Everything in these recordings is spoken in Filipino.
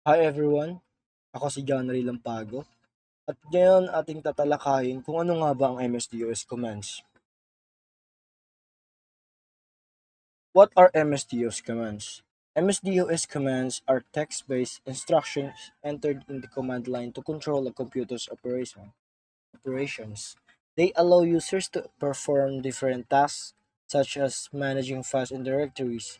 Hi everyone, ako si John Ray Lampago at ngayon ating tatalakayin kung ano nga ba ang MSDOS commands. What are MSDOS commands? MSDOS commands are text-based instructions entered in the command line to control a computer's operations. They allow users to perform different tasks such as managing files and directories,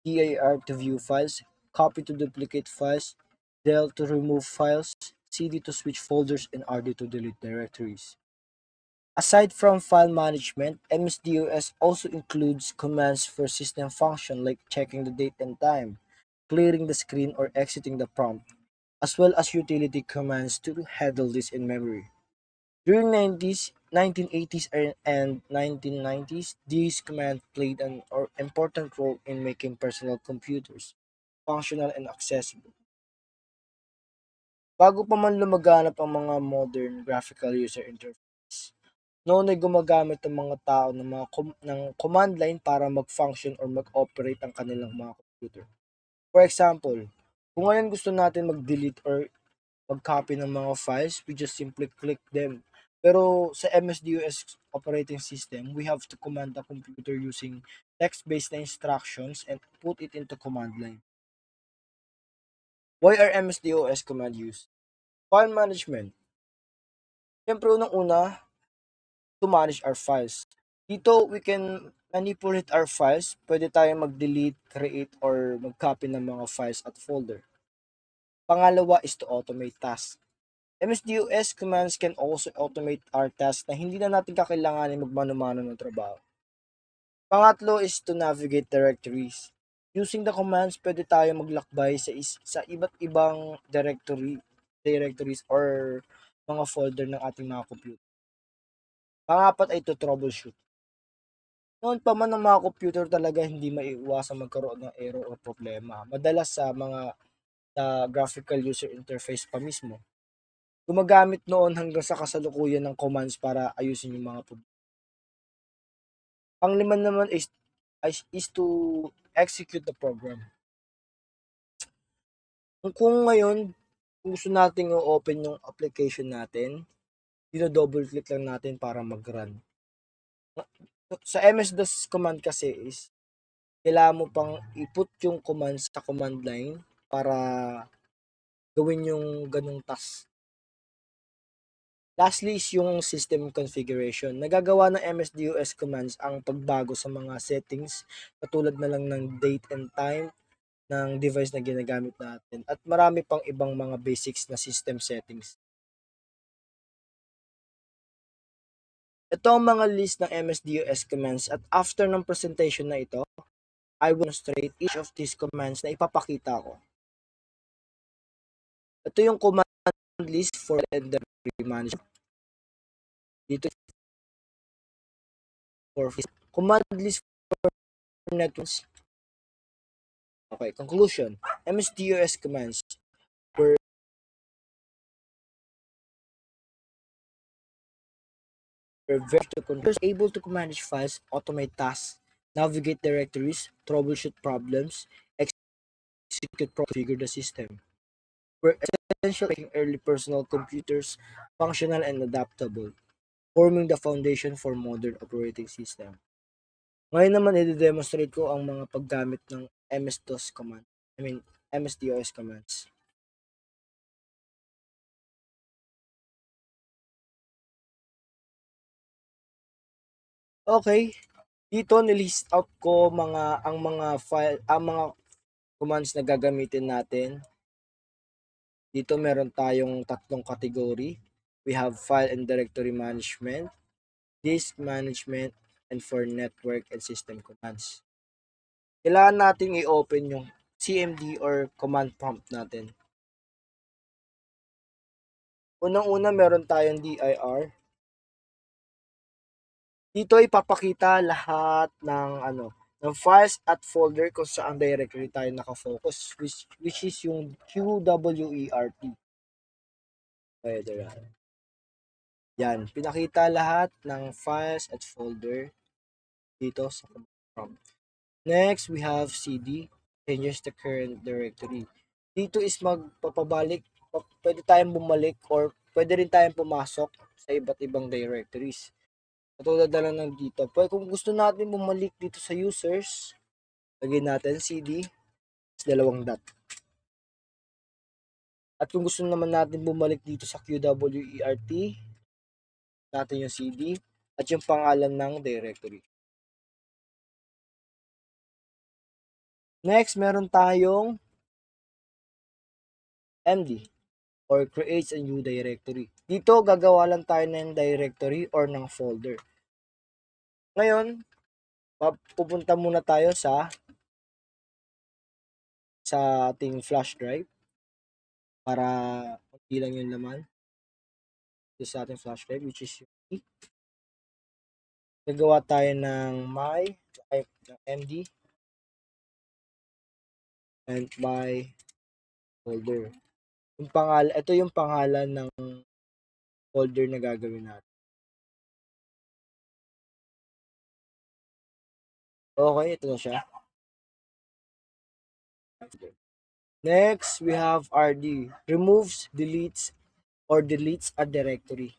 DIR to view files, copy to duplicate files, del to remove files, cd to switch folders, and rd to delete directories. Aside from file management, MSDOS also includes commands for system function like checking the date and time, clearing the screen or exiting the prompt, as well as utility commands to handle this in memory. During 1980s and 1990s, these commands played an important role in making personal computers functional and accessible. Bago pa man lumaganap ang mga modern graphical user interface, noon ay gumagamit ang mga tao ng command line para mag-function or mag-operate ang kanilang mga computer. For example, kung ngayon gusto natin mag-delete or mag-copy ng mga files, we just simply click them. Pero sa MSDOS operating system, we have to command the computer using text-based na instructions and put it into command line. Why are MSDOS command used? File management. Siyempre, unang-una, to manage our files. Dito, we can manipulate our files. Pwede tayong mag-delete, create, or mag-copy ng mga files at folder. Pangalawa is to automate tasks. MSDOS commands can also automate our tasks na hindi na natin kakailanganin magmano-mano ng trabaho. Pangatlo is to navigate directories. Using the commands, pwede tayo maglakbay sa iba't ibang directories or mga folder ng ating mga computer. Pangapat ay to troubleshoot. Noon pa man ang mga computer talaga hindi maiiwasang magkaroon ng error o problema. Madalas sa graphical user interface pa mismo. Gumagamit noon hanggang sa kasalukuyan ng commands para ayusin yung mga problema. Panglima naman is to execute the program. Kung ngayon, gusto nating i-open yung application natin, double click lang natin para mag-run. Sa MS-DOS command kasi is, kailangan mo pang i-put yung command sa command line para gawin yung ganung task. Lastly is yung system configuration. Nagagawa ng MSDOS commands ang pagbago sa mga settings katulad na lang ng date and time ng device na ginagamit natin at marami pang ibang mga basics na system settings. Ito ang mga list ng MSDOS commands at after ng presentation na ito, I will demonstrate each of these commands na ipapakita ko. Ito yung command list for inventory management. Dito for command list for networks. Okay, conclusion. MSDOS commands were very to control, able to manage files, automate tasks, navigate directories, troubleshoot problems, execute, configure the system. Were essential making early personal computers functional and adaptable, forming the foundation for modern operating system. Ngayon naman, i-demonstrate ko ang mga paggamit ng MS-DOS command. I mean, MSDOS commands. Okay, dito nilist out ko ang mga commands na gagamitin natin. Dito meron tayong tatlong category. We have file and directory management, disk management, and for network and system commands. Kailangan nating i-open yung CMD or command prompt natin. Unang-una meron tayong dir. Dito ipapakita lahat ng files at folder kung saan directory tayo nakafocus, which is yung QWERT. Pwede yan. Yan, pinakita lahat ng files at folder dito sa command prompt. Next, we have cd, changes the current directory. Dito is magpapabalik, pwede tayong bumalik or pwede rin tayong pumasok sa iba't ibang directories. Katulad na lang ng dito. Pwede, kung gusto natin bumalik dito sa users, lagyan natin cd, dalawang dot. At kung gusto naman natin bumalik dito sa QWERT, natin yung cd at yung pangalan ng directory. Next, meron tayong MD or creates a new directory. Dito, gagawa lang tayo ng directory or ng folder. Ngayon, pupunta muna tayo sa ating flash drive para konti lang yung laman. Ito sa ating flash drive, which is yung gagawa tayo ng MD and my folder. Ito yung pangalan ng folder na gagawin natin. Okay, ito na siya. Next, we have RD. Removes, deletes, or deletes a directory.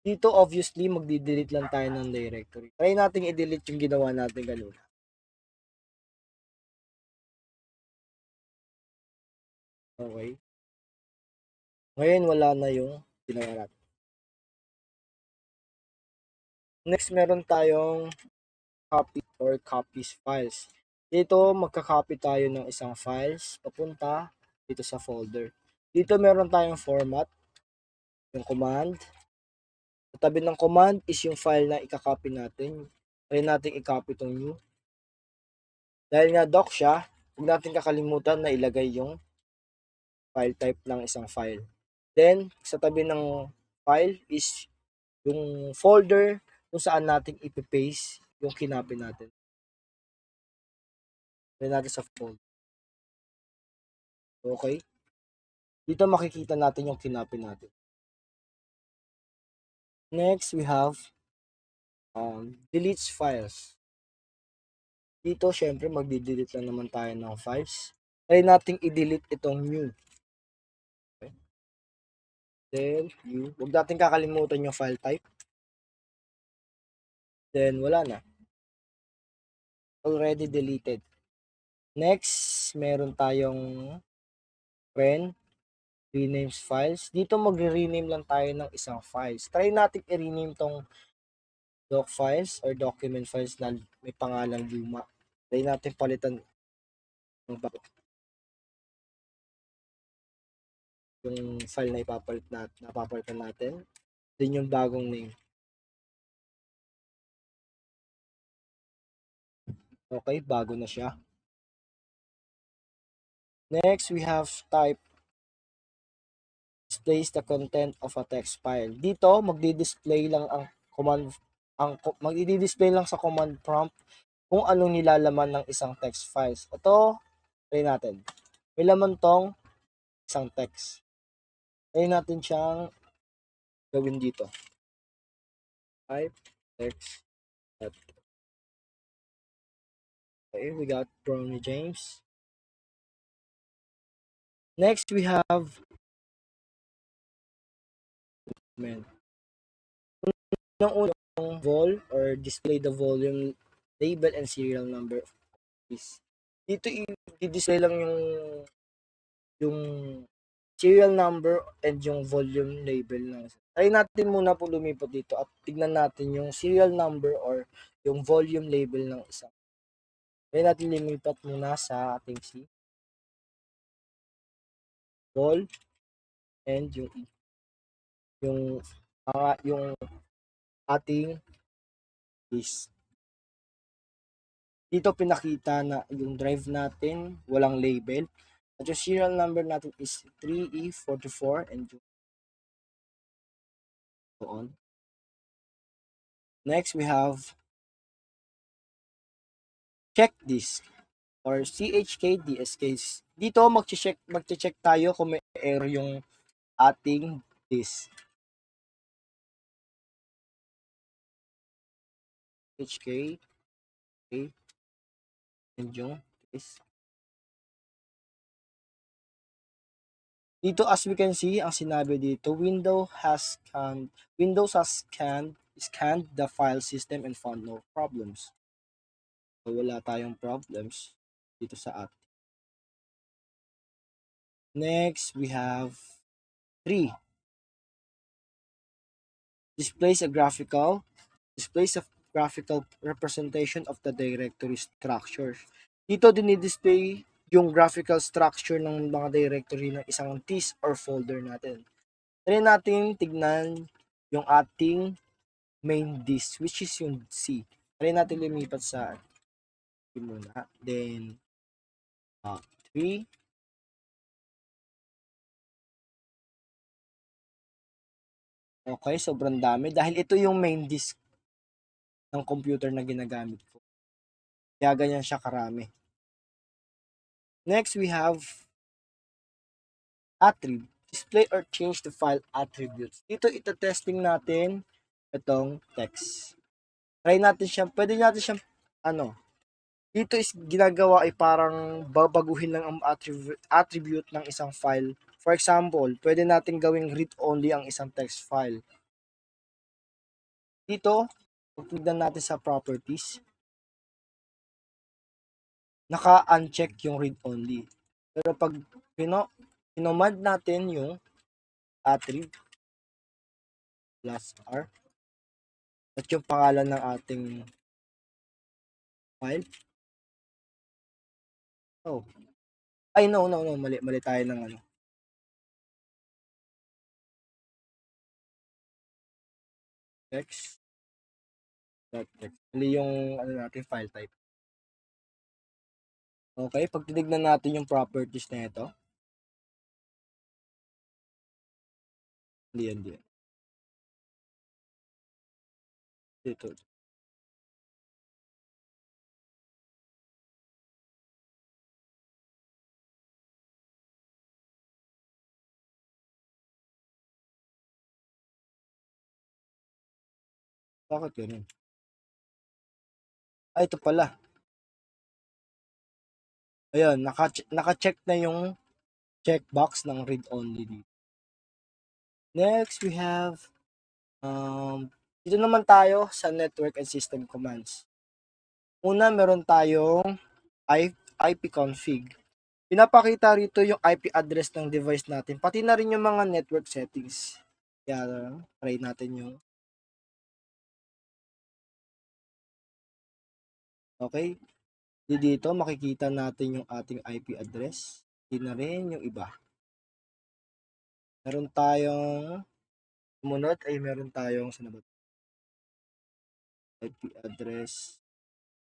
Dito, obviously, magdi-delete lang tayo ng directory. Try natin i-delete yung ginawa natin kanina. Okay. Ngayon, wala na yung ginawa natin. Next, meron tayong copy or copies files. Dito, magka-copy tayo ng isang files papunta dito sa folder. Dito, meron tayong format, yung command. Sa tabi ng command is yung file na i-copy natin. Try natin i-copy itong new. Dahil nga doc siya, huwag natin kakalimutan na ilagay yung file type ng isang file. Then, sa tabi ng file is yung folder kung saan natin ipipaste yung kinopy natin. Try natin sa folder. Okay? Dito makikita natin yung kinopy natin. Next, we have deletes files. Dito, syempre, magdi-delete lang naman tayo ng files. Try nating i-delete itong new. Okay. Then, new. Huwag natin kakalimutan yung file type. Then, wala na. Already deleted. Next, meron tayong renames files. Dito, mag-rename lang tayo ng isang files. Try natin i-rename tong doc files or document files na may pangalang luma. Try natin palitan ng bago. Yung file na napapalitan natin. Then yung bagong name. Okay, bago na siya. Next, we have type displays the content of a text file. Dito, magdi-display lang ang magdi-display lang sa command prompt kung anong nilalaman ng isang text files. Ito, try natin. May laman tong isang text. Try natin siyang gawin dito. Type text. Okay, we got Brownie James. Next, we have yung unang vol or display the volume label and serial number is dito i-display lang yung serial number and yung volume label ng try natin muna po lumipat dito at tignan natin yung serial number or yung volume label ng isa. Try natin lumipat muna sa ating C vol and yung yung ating disk. Dito pinakita na yung drive natin walang label at yung serial number natin is 3E44 and so on. Next we have check disk or CHKDSK. Dito magche-check tayo kung may error yung ating disk. HK okay, and yung disk. Dito as we can see, ang sinabi dito, Windows has scanned the file system and found no problems. So, wala tayong problems dito sa atin. Next, we have 3. Displays a graphical representation of the directory structure. Dito dinidisplay yung graphical structure ng mga directory ng isang disk or folder natin. Try natin tignan yung ating main disk, which is yung C. Try natin lumipat sa muna. Then, 3. Okay, sobrang dami. Dahil ito yung main disk ng computer na ginagamit ko. Kaya ganyan siya karami. Next, we have attribute. Display or change the file attributes. Dito ito-testing natin itong text. Try natin siya, pwede natin siyang dito is ginagawa ay parang babaguhin lang ang attribute ng isang file. For example, pwede natin gawing read only ang isang text file. Dito, kung tignan natin sa properties, naka-uncheck yung read only. Pero pag pinomad natin yung attribute plus R at yung pangalan ng ating file. Oh. Ay, no. Mali tayo ng text. Mali yung natin file type. Okay, pag tinignan natin yung properties na ito. Hindi yan. Dito. Bakit ganun? Ay, ito pala. Ayun, naka-check na yung checkbox ng read only dito. Next, we have dito naman tayo sa network and system commands. Una, meron tayong IP config. Pinapakita rito yung IP address ng device natin, pati na rin yung mga network settings. Kaya try natin yung okay. Dito makikita natin yung ating IP address. Hindi na rin yung iba. Meron tayong sumunod ay meron tayong IP address.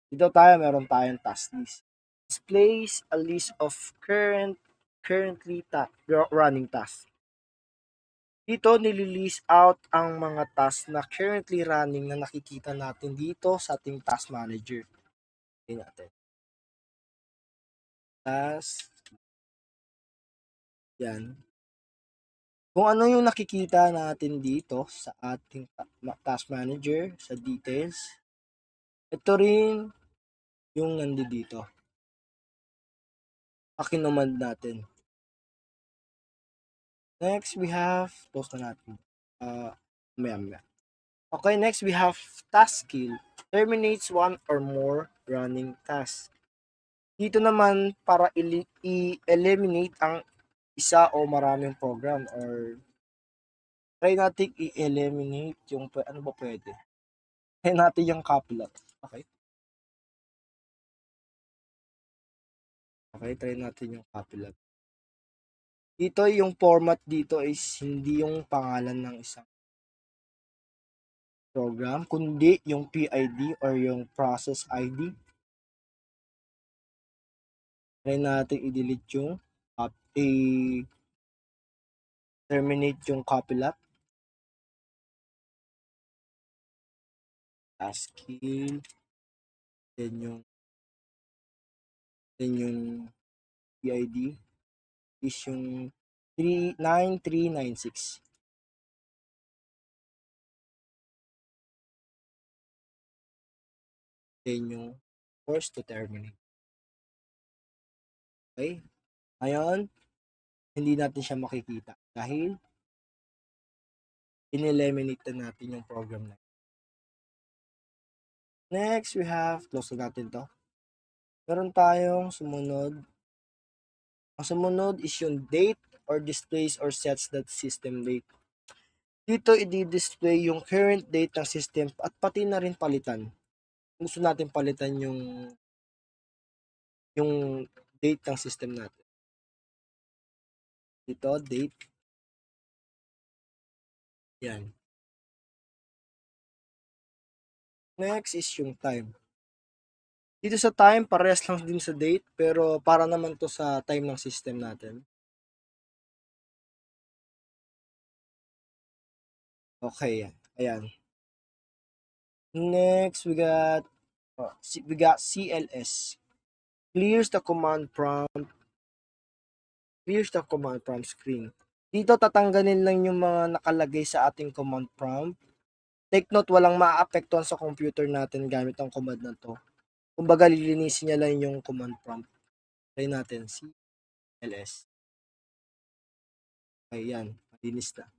Dito meron tayong task list. Displays a list of currently running tasks. Dito nililist out ang mga tasks na currently running na nakikita natin dito sa ating task manager. Tingnan natin. Task. Yan. Kung ano yung nakikita natin dito sa ating task manager, sa details, ito rin yung nandito. Pakinomad natin. Next, we have, post na natin. Maya. Okay, next we have task kill. Terminates one or more running tasks. Dito naman para i-eliminate ang isa o maraming program or try natin i-eliminate yung ano ba pwede. Try natin yung copyleft. Okay. Okay, try natin yung copyleft. Dito yung format dito is hindi yung pangalan ng isang program, kundi yung PID or yung process ID. Try natin i-delete yung terminate yung copyleft. ASCII. Then yung PID is yung 9396. Then yung force to terminate. Okay? Ngayon, hindi natin siya makikita dahil in-eliminate na natin yung program na. Next, we have, close na natin to. Meron tayong sumunod. Ang sumunod is yung date or displays or sets that system date. Dito, i-display yung current date ng system at pati na rin palitan. Gusto natin palitan yung date ng system natin. Dito, date. Yan. Next is yung time. Dito sa time, parehas lang din sa date, pero para naman to sa time ng system natin. Okay, ayan. Next, we got CLS. Clears the command prompt screen. Dito tatanggalin lang yung mga nakalagay sa ating command prompt. Take note, walang maaapektuhan sa computer natin gamit ang command na to. Kumbaga, lilinisin niya lang yung command prompt. Try natin, CLS. Ayan, malinis na.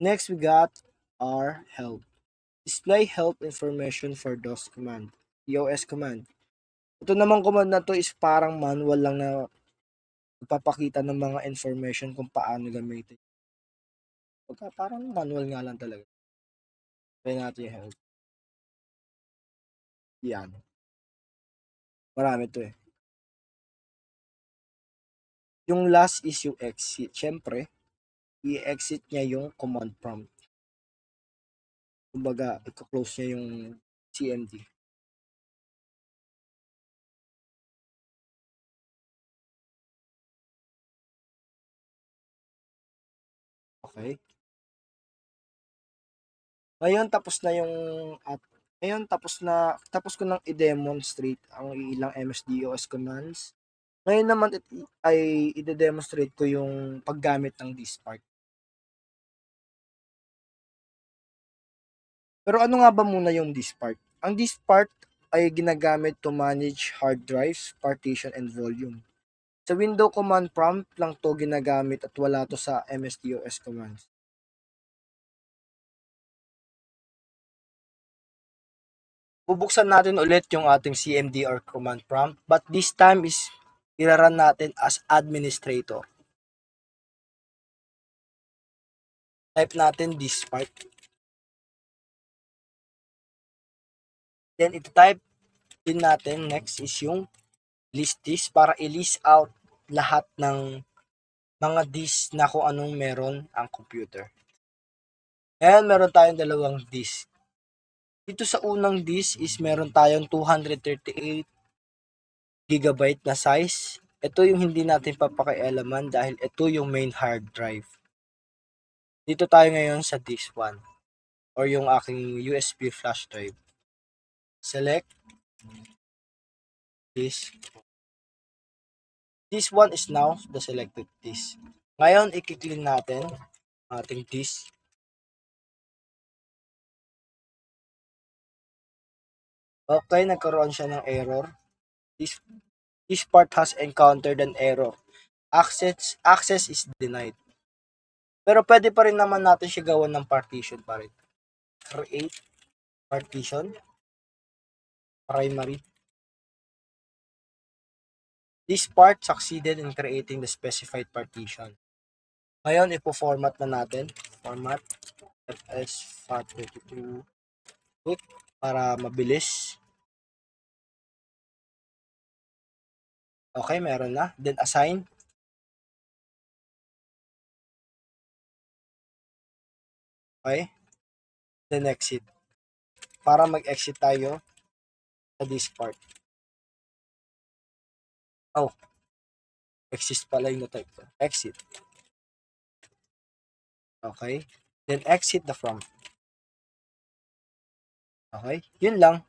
Next, we got our help. Display help information for DOS command. DOS command. Ito namang command na to is parang manual lang na ipapakita ng mga information kung paano gamitin. Parang manual nga lang talaga. Try natin yung help. Yan. Marami to eh. Yung last is yung exit. Siyempre, i-exit niya yung command prompt. Kumbaga, i-close niya yung CMD. Okay. Ngayon tapos ko nang i-demonstrate ang ilang MS-DOS commands. Ngayon naman ay i-demonstrate ko yung paggamit ng Diskpark. Pero ano nga ba muna yung Diskpark? Ang Diskpark ay ginagamit to manage hard drives, partition, and volume. Sa window command prompt lang to ginagamit at wala to sa MS-DOS commands. Bubuksan natin ulit yung ating CMD or command prompt, but this time is iraran natin as administrator. Type natin Diskpark. Then ito-type din natin next is yung list disk para i-list out lahat ng mga disk na kung anong meron ang computer. Ayan, meron tayong dalawang disk. Dito sa unang disk is meron tayong 238 gigabyte na size. Ito yung hindi natin papakialaman dahil ito yung main hard drive. Dito tayo ngayon sa disk 1 or yung aking USB flash drive. Select disk. This one is now the selected disk. Ngayon, i-clean natin ating disk. Okay, nagkaroon siya ng error. This part has encountered an error. Access is denied. Pero pwede pa rin naman natin siya gawan ng partition pa rin. Create partition. Primary. This part succeeded in creating the specified partition. Ngayon, ipo-format na natin. Format FS FAT32 para mabilis. Okay, meron na. Then assign. Okay. Then exit. Para mag-exit tayo sa this part. Oh. Exit pala yung na-type ko. Exit. Okay. Then exit the from. Okay. Yun lang.